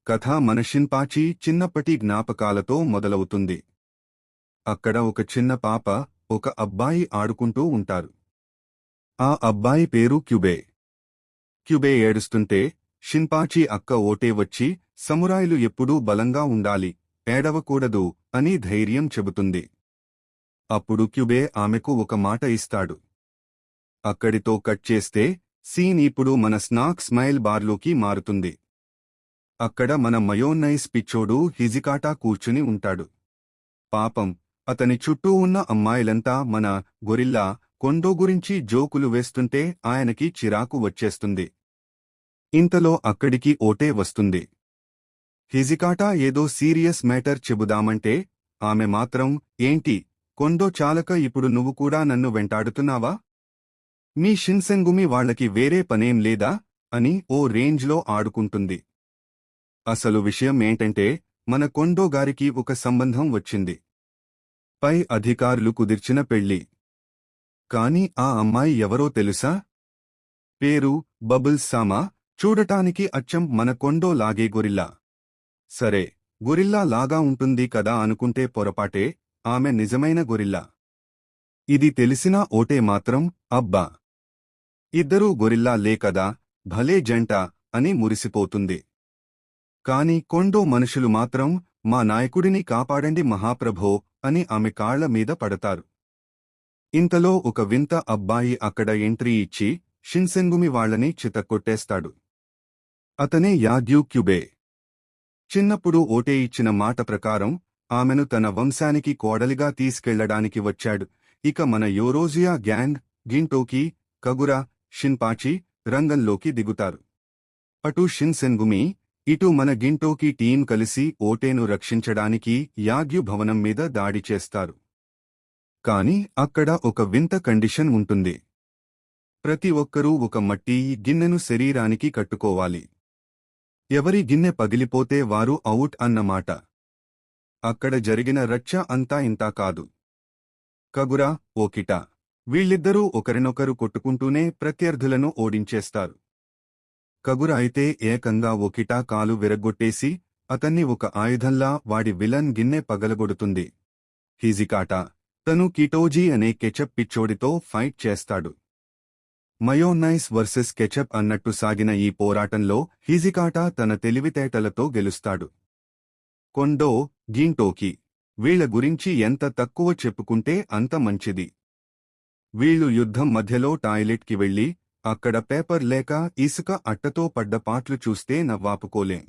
కథ మన షిన్పాచి చిన్నప్పటి జ్ఞాపకాలతో మొదలవుతుంది. అక్కడ ఒక చిన్న పాప, ఒక అబ్బాయి ఆడుకుంటూ ఉంటారు. ఆ అబ్బాయి పేరు క్యుబే. క్యుబే ఏడుస్తుంటే షిన్పాచి అక్క ఓటే వచ్చి, సమురాయిలు ఎప్పుడూ బలంగా ఉండాలి, ఏడవకూడదు అని ధైర్యం చెబుతుంది. అప్పుడు క్యుబే ఆమెకు ఒక మాట ఇస్తాడు. అక్కడితో కట్ చేస్తే సీన్ ఇప్పుడు మన స్నాక్ స్మైల్ బార్లోకి మారుతుంది. అక్కడ మన మయోన్నైస్ పిచ్చోడు హిజికాటా కూర్చుని ఉంటాడు. పాపం, అతని చుట్టూ ఉన్న అమ్మాయిలంతా మన గొరిల్లా కొండో గురించి జోకులు వేస్తుంటే ఆయనకి చిరాకు వచ్చేస్తుంది. ఇంతలో అక్కడికి ఓటే వస్తుంది. హిజికాటా ఏదో సీరియస్ మ్యాటర్ చెబుదామంటే ఆమె మాత్రం, ఏంటి కొండో చాలక ఇప్పుడు నువ్వు కూడా నన్ను వెంటాడుతున్నావా? మీ షిన్సెంగుమి వాళ్లకి వేరే పనేం లేదా అని ఓ రేంజ్లో ఆడుకుంటుంది. అసలు విషయం ఏంటంటే, మన కొండో గారికి ఒక సంబంధం వచ్చింది. పై అధికారులు కుదిర్చిన పెళ్లి. కాని ఆ అమ్మాయి ఎవరో తెలుసా? పేరు బబుల్స్ సామా. చూడటానికి అచ్చం మన కొండో లాగే గొరిల్లా. సరే, గొరిల్లా లాగా ఉంటుంది కదా అనుకుంటే పొరపాటే, ఆమె నిజమైన గొరిల్లా. ఇది తెలిసిన ఓటే మాత్రం, అబ్బా, ఇద్దరూ గొరిల్లా లే కదా, భలే జంట అని మురిసిపోతుంది. కాని కొండో మనుషులు మాత్రం, మా నాయకుడిని కాపాడండి మహాప్రభో అని ఆమె కాళ్ల మీద పడతారు. ఇంతలో ఒక వింత అబ్బాయి అక్కడ ఎంట్రీ ఇచ్చి షిన్సెంగుమి వాళ్లని చితక్కొట్టేస్తాడు. అతనే యాగ్యూ క్యుబే. చిన్నప్పుడు ఓటే ఇచ్చిన మాట ప్రకారం ఆమెను తన వంశానికి కోడలిగా తీసుకెళ్లడానికి వచ్చాడు. ఇక మన యోరోజియా గ్యాంగ్, గింటోకి, కగురా, షిన్పాచి రంగంలోకి దిగుతారు. అటు షిన్సెంగుమి, ఇటు మన గింటోకి టీం కలిసి ఓటేను రక్షించడానికి యాగ్యు భవనం మీద దాడి చేస్తారు. కాని అక్కడ ఒక వింత కండిషన్ ఉంటుంది. ప్రతి ఒక్కరూ ఒక మట్టి గిన్నెను శరీరానికి కట్టుకోవాలి. ఎవరి గిన్నె పగిలిపోతే వారు అవుట్ అన్నమాట. అక్కడ జరిగిన రచ్చ అంతా ఇంతా కాదు. కగురా, ఓకిటా వీళ్ళిద్దరూ ఒకరినొకరు కొట్టుకుంటూనే ప్రత్యర్థులను ఓడించేస్తారు. కగుర అయితే ఏకంగా ఓకిటా కాలు విరగ్గొట్టేసి అతన్ని ఒక ఆయుధంలా వాడి విలన్ గిన్నె పగలగొడుతుంది. హిజికాటా, తను కిటోజీ అనే కెచప్ పిచ్చోడితో ఫైట్ చేస్తాడు. మయోన్నైస్ వర్సెస్ కెచప్ అన్నట్టు సాగిన ఈ పోరాటంలో హిజికాటా తన తెలివితేటలతో గెలుస్తాడు. కొండో, గింటోకి వీళ్ల గురించి ఎంత తక్కువ చెప్పుకుంటే అంత మంచిది. వీళ్లు యుద్ధం మధ్యలో టాయిలెట్కి వెళ్లి అక్కడ పేపర్ లేక ఇసుక అట్టతో పడ్డ పాట్లు చూస్తే నవ్వాపుకోలేం.